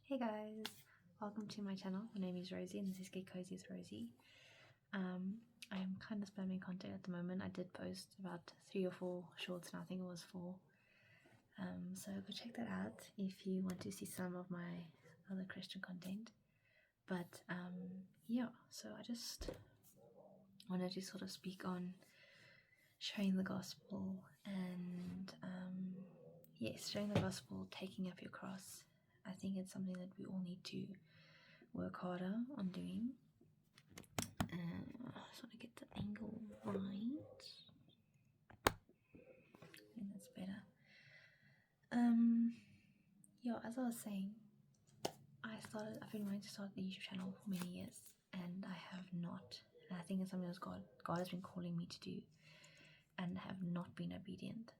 Hey guys, welcome to my channel. My name is Rosie and this is Get Cozy with Rosie. I am kind of spamming content at the moment. I did post about 3 or 4 shorts and I think it was 4. So go check that out if you want to see some of my other Christian content. But yeah, so I just wanted to sort of speak on sharing the gospel and yes, sharing the gospel, taking up your cross. I think it's something that we all need to work harder on doing. I just want to get the angle right. I think that's better. Yeah, as I was saying, I've been wanting to start the YouTube channel for many years and I have not. And I think it's something that God has been calling me to do and have not been obedient.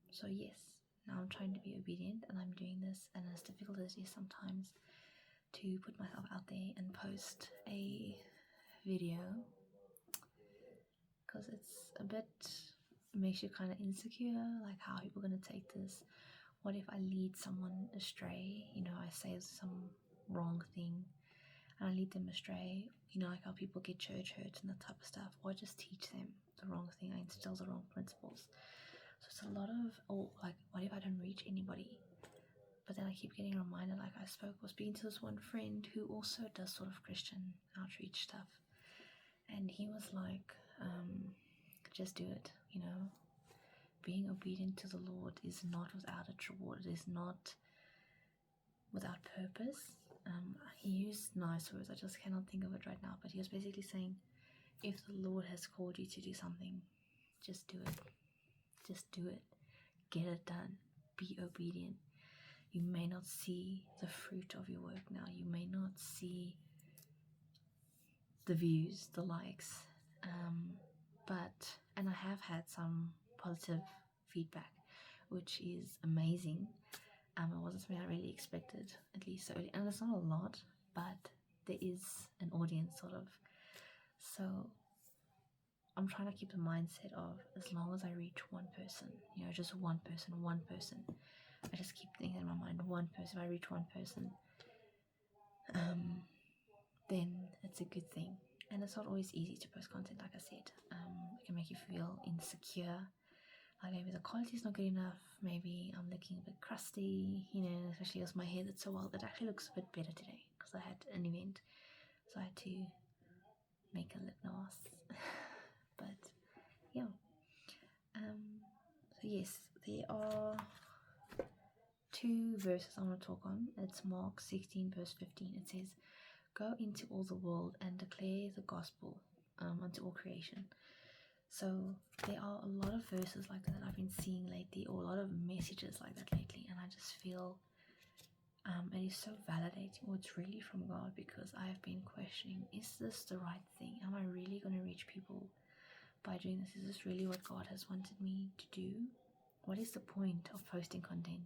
So yes, now I'm trying to be obedient and I'm doing this, and as difficult as it is sometimes to put myself out there and post a video, because it makes you kind of insecure, like how are people going to take this? What if I lead someone astray? I say some wrong thing and I lead them astray, like how people get church hurt and that type of stuff, or I just teach them the wrong thing, I instill the wrong principles. So it's a lot of, like, what if I don't reach anybody? But then I keep getting reminded, like I was speaking to this one friend who also does sort of Christian outreach stuff, and he was like, just do it, being obedient to the Lord is not without its reward. It is not without purpose. He used nice words, I just cannot think of it right now, but he was basically saying, if the Lord has called you to do something, just do it. Just do it. Get it done. Be obedient. You may not see the fruit of your work now. You may not see the views, the likes, and I have had some positive feedback, which is amazing. It wasn't something I really expected, at least so early, and it's not a lot, but there is an audience sort of. So I'm trying to keep the mindset of, as long as I reach one person, just one person. I just keep thinking in my mind, one person. If I reach one person, then it's a good thing. And it's not always easy to post content, like I said. It can make you feel insecure, like maybe the quality is not good enough, maybe I'm looking a bit crusty, especially as my hair did so well. It actually looks a bit better today because I had an event, so I had to make a lip gloss. But yeah, so yes, there are 2 verses I want to talk on. It's Mark 16 verse 15. It says, "Go into all the world and declare the gospel unto all creation." So there are a lot of verses like that I've been seeing lately, or a lot of messages like that lately, and I just feel it is so validating, or it's really from God, because I have been questioning, is this the right thing? Am I really going to reach people by doing this? Is this really what God has wanted me to do? What is the point of posting content?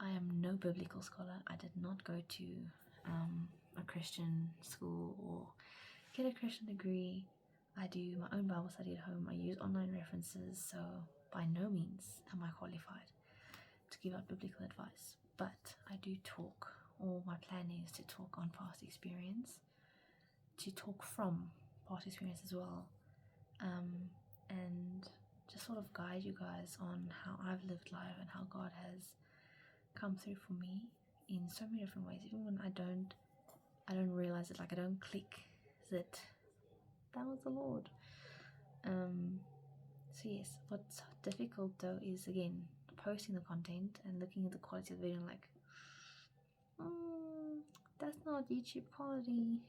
I am no biblical scholar. I did not go to a Christian school or get a Christian degree. I do my own Bible study at home. I use online references, so by no means am I qualified to give out biblical advice. But I do talk, or my plan is to talk on past experience, to talk from past experience as well, and just sort of guide you guys on how I've lived life and how God has come through for me in so many different ways. Even when I don't realize it, like I don't click that was the Lord. So yes, what's difficult though is, again, posting the content and looking at the quality of the video and like, that's not YouTube quality,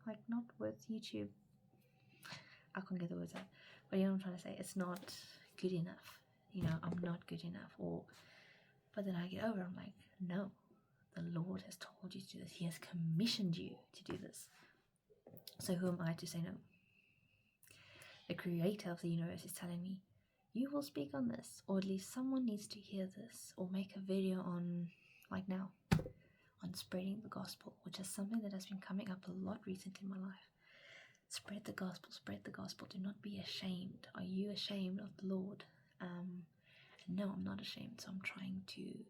like not worth YouTube. I can't get the words out, but you know what I'm trying to say. It's not good enough. I'm not good enough. But then I get over, I'm like, no, the Lord has told you to do this. He has commissioned you to do this. So who am I to say no? The creator of the universe is telling me, you will speak on this, or at least someone needs to hear this, or make a video on, like now, on spreading the gospel, which is something that has been coming up a lot recently in my life. Spread the gospel, spread the gospel. Do not be ashamed. Are you ashamed of the Lord? No, I'm not ashamed. So I'm trying to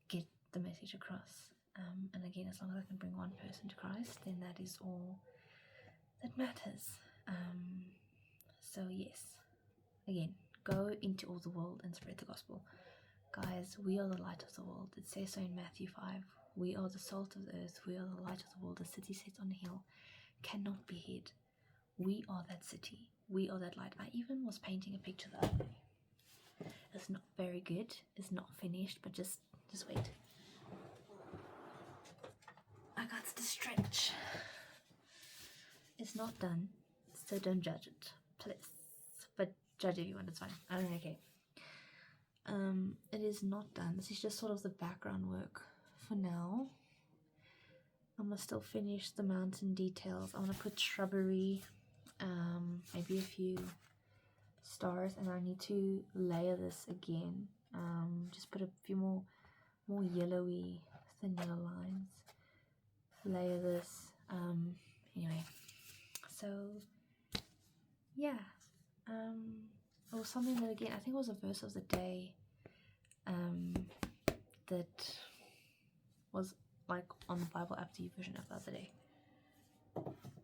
get the message across. And again, as long as I can bring one person to Christ, then that is all that matters. So yes, again, go into all the world and spread the gospel. Guys, we are the light of the world. It says so in Matthew 5. We are the salt of the earth. We are the light of the world. The city set on a hill cannot be hid. We are that city. We are that light. I even was painting a picture the other day. It's not very good. It's not finished, but just wait. I got to stretch. It's not done, so don't judge it, please. But judge if you want, it's fine. I don't know, okay. It is not done. This is just sort of the background work for now. I'm gonna still finish the mountain details. I want to put shrubbery, maybe a few stars, and I need to layer this again. Just put a few more yellowy thin yellow lines. Layer this. Anyway, so yeah. It was something that, again, I think it was a verse of the day. That was like on the Bible app, the version of the other day,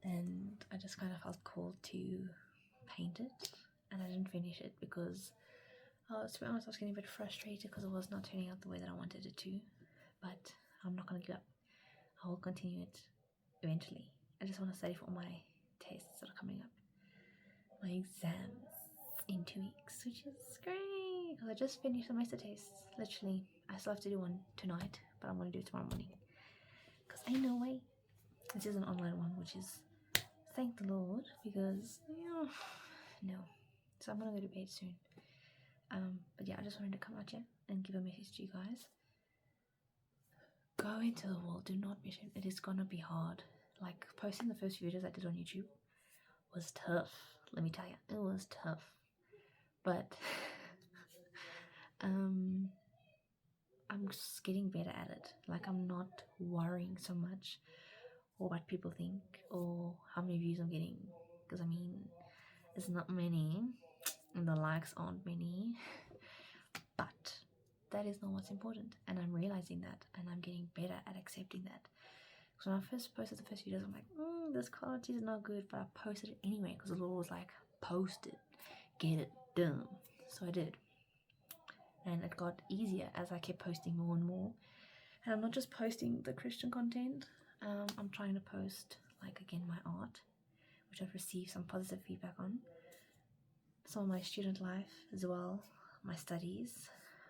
and I just kind of felt called to paint it, and I didn't finish it because, to be honest, I was getting a bit frustrated because it was not turning out the way that I wanted it to. But I'm not gonna give up. I will continue it eventually. I just want to study for all my tests that are coming up, my exams in 2 weeks, which is great because I just finished the semester tests. Literally, I still have to do one tonight, but I'm gonna do it tomorrow morning because ain't no way. This is an online one, which is, thank the Lord, because no. So I'm gonna go to bed soon. But yeah, I just wanted to come out here and give a message to you guys. Go into the world. Do not be ashamed. It is gonna be hard. Like, posting the first few videos I did on YouTube was tough. Let me tell you, it was tough. But I'm just getting better at it. Like, I'm not worrying so much or what people think or how many views I'm getting, because I mean, it's not many and the likes aren't many, but that is not what's important, and I'm realizing that, and I'm getting better at accepting that. So when I first posted the first videos, I'm like, this quality is not good, but I posted it anyway because the Lord was like, post it, get it done. So I did, and it got easier as I kept posting more and more. And I'm not just posting the Christian content. I'm trying to post, like, again, my art, which I've received some positive feedback on. Some of my student life as well, my studies,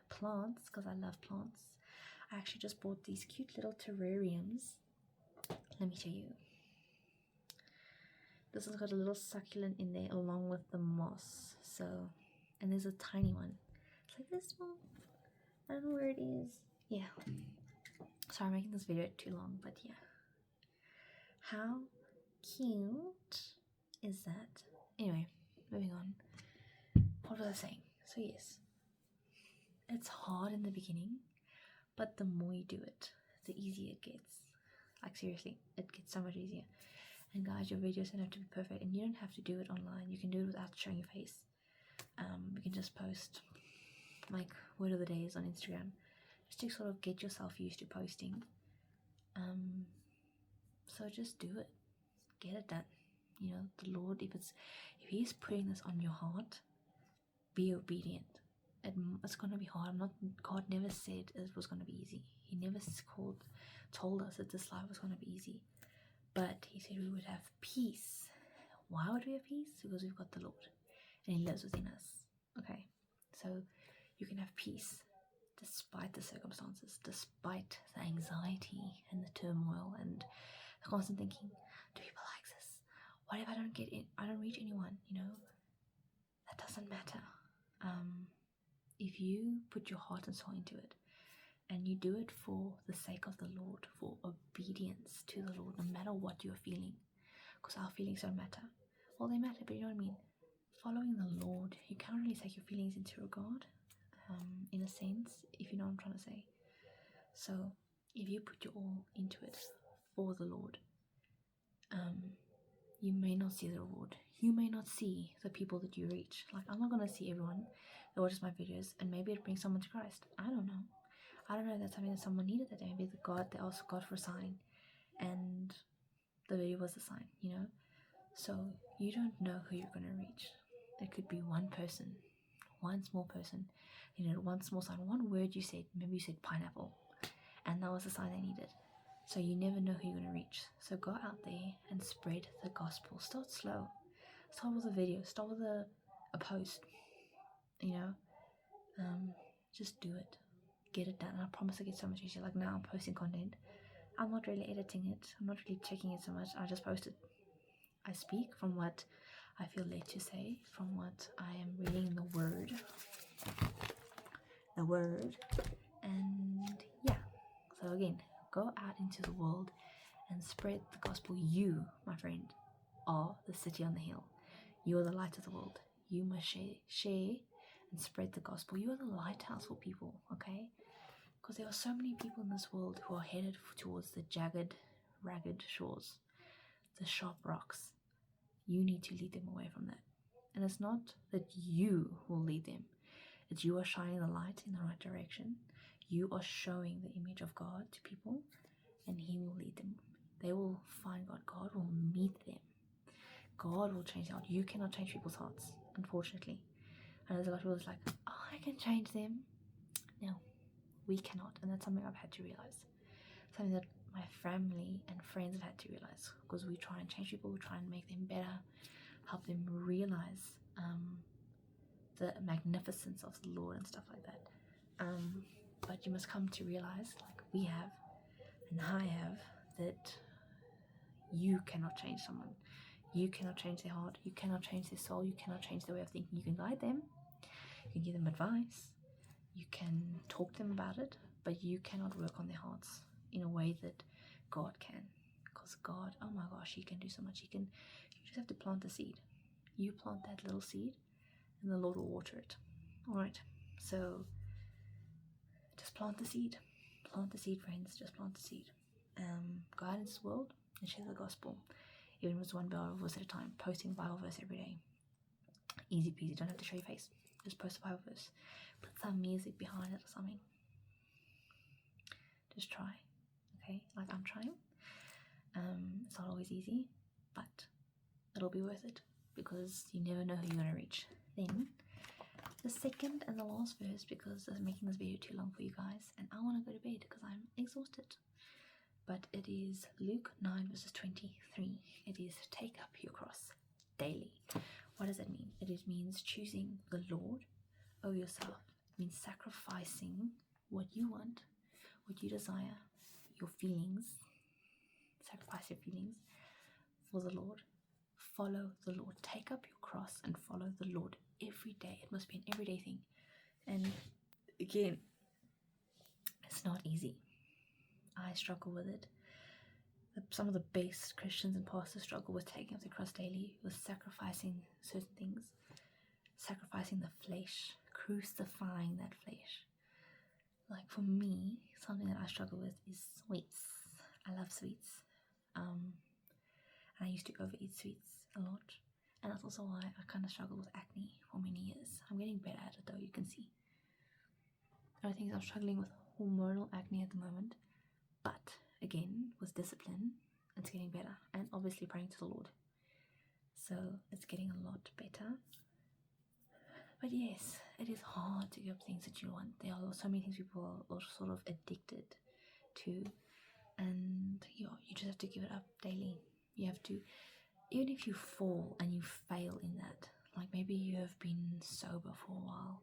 plants, because I love plants. I actually just bought these cute little terrariums. Let me show you. This has got a little succulent in there along with the moss. So, and there's a tiny one. It's like this small. I don't know where it is. Yeah. Sorry, I'm making this video too long, but yeah. How cute is that? Anyway, moving on. What was I saying? So yes, it's hard in the beginning, but the more you do it, the easier it gets. Like, seriously, it gets so much easier. And guys, your videos don't have to be perfect, and you don't have to do it online. You can do it without showing your face. You can just post like word of the days on Instagram, just to sort of get yourself used to posting. So just do it, get it done. You know, the Lord, if He's putting this on your heart, be obedient. It's gonna be hard. God never said it was gonna be easy. He never told us that this life was gonna be easy. But He said we would have peace. Why would we have peace? Because we've got the Lord, and He lives within us. Okay, so you can have peace despite the circumstances, despite the anxiety and the turmoil and the constant thinking, do people like this? What if I don't get in? I don't reach anyone, you know? That doesn't matter. If you put your heart and soul into it, and you do it for the sake of the Lord, for obedience to the Lord, no matter what you're feeling, because our feelings don't matter. Well, they matter, but you know what I mean? Following the Lord, you can't really take your feelings into regard, in a sense, if you know what I'm trying to say. So, if you put your all into it for the Lord, you may not see the reward. You may not see the people that you reach. Like, I'm not going to see everyone that watches my videos, and maybe it brings someone to Christ. I don't know. I don't know if that's something that someone needed that day. Maybe they asked God for a sign, and the video was the sign, you know? So you don't know who you're going to reach. It could be one person, one small person, you know, one small sign, one word you said. Maybe you said pineapple, and that was the sign they needed. So you never know who you're going to reach. So go out there and spread the gospel. Start slow. Start with a video. Start with a post. You know, just do it. Get it done. I promise it gets so much easier. Like now, I'm posting content. I'm not really editing it. I'm not really checking it so much. I just post it. I speak from what I feel led to say, from what I am reading in the Word. And yeah. So again, go out into the world and spread the gospel. You, my friend, are the city on the hill. You are the light of the world. You must share and spread the gospel. You are the lighthouse for people, okay? Because there are so many people in this world who are headed towards the jagged, ragged shores, the sharp rocks. You need to lead them away from that. And it's not that you will lead them. It's you are shining the light in the right direction. You are showing the image of God to people, and He will lead them. They will find God. God will meet them. God will change their heart. You cannot change people's hearts, unfortunately. And there's a lot of people that's like, oh, I can change them. No, we cannot. And that's something I've had to realize. Something that my family and friends have had to realize. Because we try and change people, we try and make them better, help them realize the magnificence of the Lord and stuff like that. But you must come to realize, like we have, and I have, that you cannot change someone. You cannot change their heart. You cannot change their soul. You cannot change their way of thinking. You can guide them. You can give them advice. You can talk to them about it. But you cannot work on their hearts in a way that God can. Because God, oh my gosh, He can do so much. You just have to plant the seed. You plant that little seed, and the Lord will water it. Alright, so just plant the seed. Plant the seed, friends. Just plant the seed. Go out into the world and share the gospel. Even if it's one Bible verse at a time. Posting a Bible verse every day. Easy peasy. Don't have to show your face. Just post a Bible verse. Put some music behind it or something. Just try. Okay? Like I'm trying. It's not always easy, but it'll be worth it because you never know who you're going to reach. Then the second and the last verse, because I'm making this video too long for you guys and I want to go to bed because I'm exhausted. But it is Luke 9 verses 23. It is take up your cross daily. What does that mean? It means choosing the Lord over yourself. It means sacrificing what you want, what you desire, your feelings. Sacrifice your feelings for the Lord. Follow the Lord. Take up your cross and follow the Lord every day. It must be an everyday thing. And again, it's not easy. I struggle with it. Some of the best Christians and pastors struggle with taking up the cross daily, with sacrificing certain things, sacrificing the flesh, crucifying that flesh. Like for me, something that I struggle with is sweets. I love sweets. And I used to overeat sweets a lot. And that's also why I kind of struggled with acne for many years. I'm getting better at it though, you can see. The other thing is I'm struggling with hormonal acne at the moment. But again, with discipline, it's getting better. And obviously praying to the Lord. So it's getting a lot better. But yes, it is hard to give up things that you want. There are so many things people are sort of addicted to. And you just have to give it up daily. You have to, even if you fall and you fail in that, like maybe you have been sober for a while,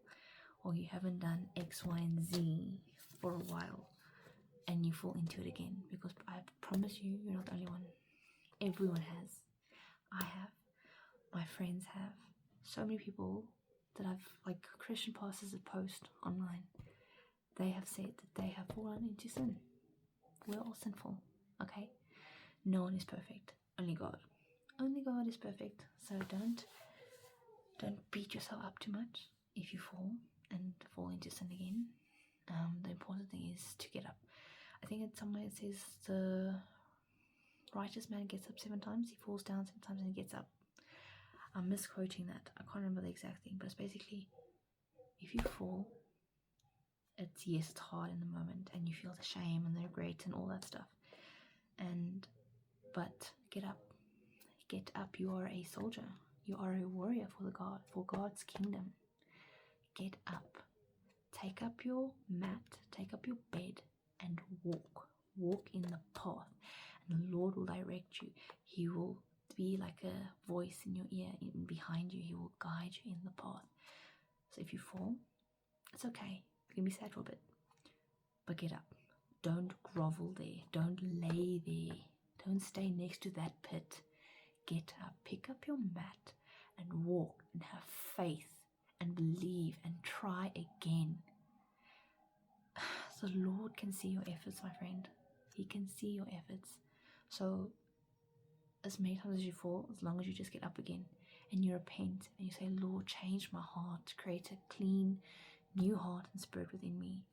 or you haven't done X, Y, and Z for a while, and you fall into it again, because I promise you, you're not the only one. Everyone has. I have. My friends have. So many people that I've, like Christian pastors that post online, they have said that they have fallen into sin. We're all sinful, okay? No one is perfect. Only God. Only God is perfect. So don't beat yourself up too much if you fall and fall into sin again. The important thing is to get up. I think it's somewhere it says the righteous man gets up 7 times, he falls down 7 times and he gets up. I'm misquoting that. I can't remember the exact thing, but it's basically if you fall, It's, yes, it's hard in the moment and you feel the shame and the regret and all that stuff. But get up. Get up. You are a soldier. You are a warrior for God's kingdom. Get up. Take up your mat, take up your bed, and walk. Walk in the path, and the Lord will direct you. He will be like a voice in your ear, behind you. He will guide you in the path. So if you fall, it's okay. You can be sad for a bit, but get up. Don't grovel there. Don't lay there. Don't stay next to that pit. Get up. Pick up your mat and walk and have faith and believe and try again. The Lord can see your efforts, my friend. He can see your efforts. So as many times as you fall, as long as you just get up again and you repent and you say, Lord, change my heart, create a clean, new heart and spirit within me.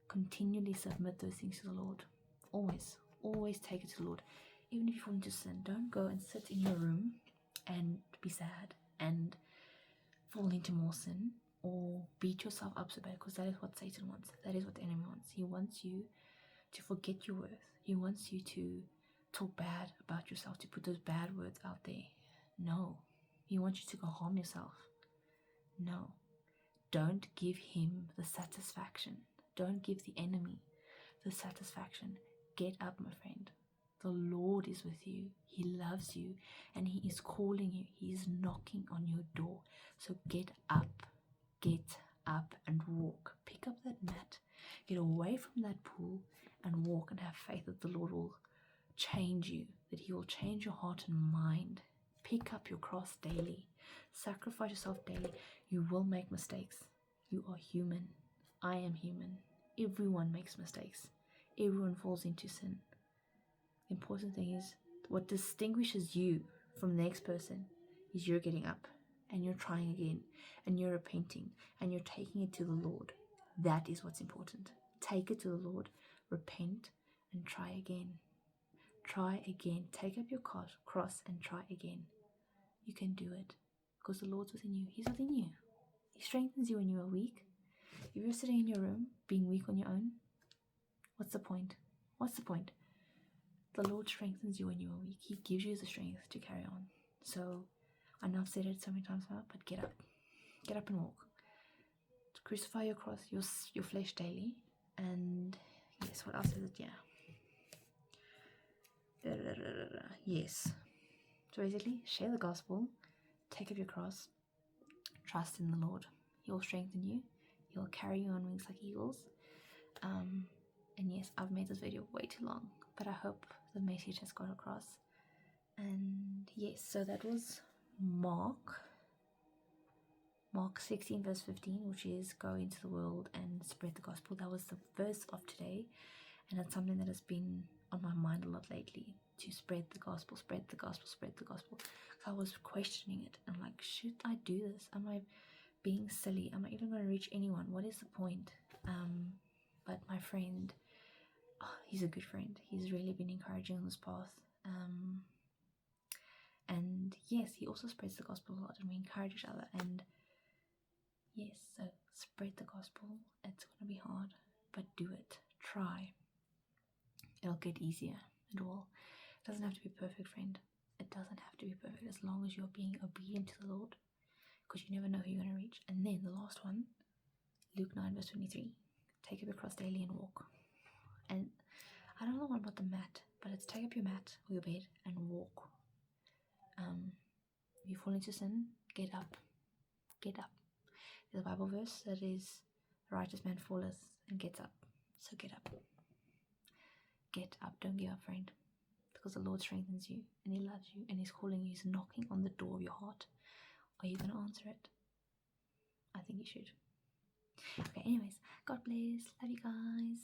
Continually submit those things to the Lord. Always take it to the Lord. Even if you fall into sin, don't go and sit in your room and be sad and fall into more sin or beat yourself up so bad, because that is what Satan wants. That is what the enemy wants. He wants you to forget your worth. He wants you to talk bad about yourself, to put those bad words out there. No. He wants you to go harm yourself. No. Don't give him the satisfaction. Don't give the enemy the satisfaction. Get up, my friend. The Lord is with you. He loves you and he is calling you. He is knocking on your door. So get up. Get up and walk. Pick up that mat. Get away from that pool and walk, and have faith that the Lord will change you, that he will change your heart and mind. Pick up your cross daily. Sacrifice yourself daily. You will make mistakes. You are human. I am human. Everyone makes mistakes. Everyone falls into sin. The important thing is, what distinguishes you from the next person is you're getting up and you're trying again and you're repenting and you're taking it to the Lord. That is what's important. Take it to the Lord, repent, and try again. Try again. Take up your cross and try again. You can do it because the Lord's within you. He's within you. He strengthens you when you are weak. If you're sitting in your room being weak on your own, what's the point? What's the point? The Lord strengthens you when you are weak. He gives you the strength to carry on. So I know I've said it so many times now, but get up. Get up and walk. Crucify your cross, your flesh daily. And yes, what else is it? Yeah. Yes. So basically, share the gospel, take up your cross, trust in the Lord. He'll strengthen you. He'll carry you on wings like eagles. And yes, I've made this video way too long, but I hope the message has got across. And yes, so that was Mark 16 verse 15, which is go into the world and spread the gospel. That was the verse of today, and it's something that has been on my mind a lot lately, to spread the gospel, spread the gospel, spread the gospel. I was questioning it. I'm like, should I do this? Am I being silly? Am I even going to reach anyone? What is the point? But my friend, he's a good friend. He's really been encouraging on this path. And yes, he also spreads the gospel a lot, and we encourage each other. And yes, so spread the gospel. It's going to be hard, but do it. Try. It'll get easier. It will. It doesn't have to be perfect, friend. It doesn't have to be perfect, as long as you're being obedient to the Lord, because you never know who you're going to reach. And then the last one, Luke 9 verse 23. Take up your cross daily and walk. And I don't know what about the mat, but it's take up your mat or your bed and walk. If you fall into sin, get up. Get up. There's a Bible verse that is, the righteous man falleth and gets up. So get up. Get up. Don't give up, friend. Because the Lord strengthens you and he loves you and he's calling you. He's knocking on the door of your heart. Are you going to answer it? I think you should. Okay, anyways, God bless. Love you guys.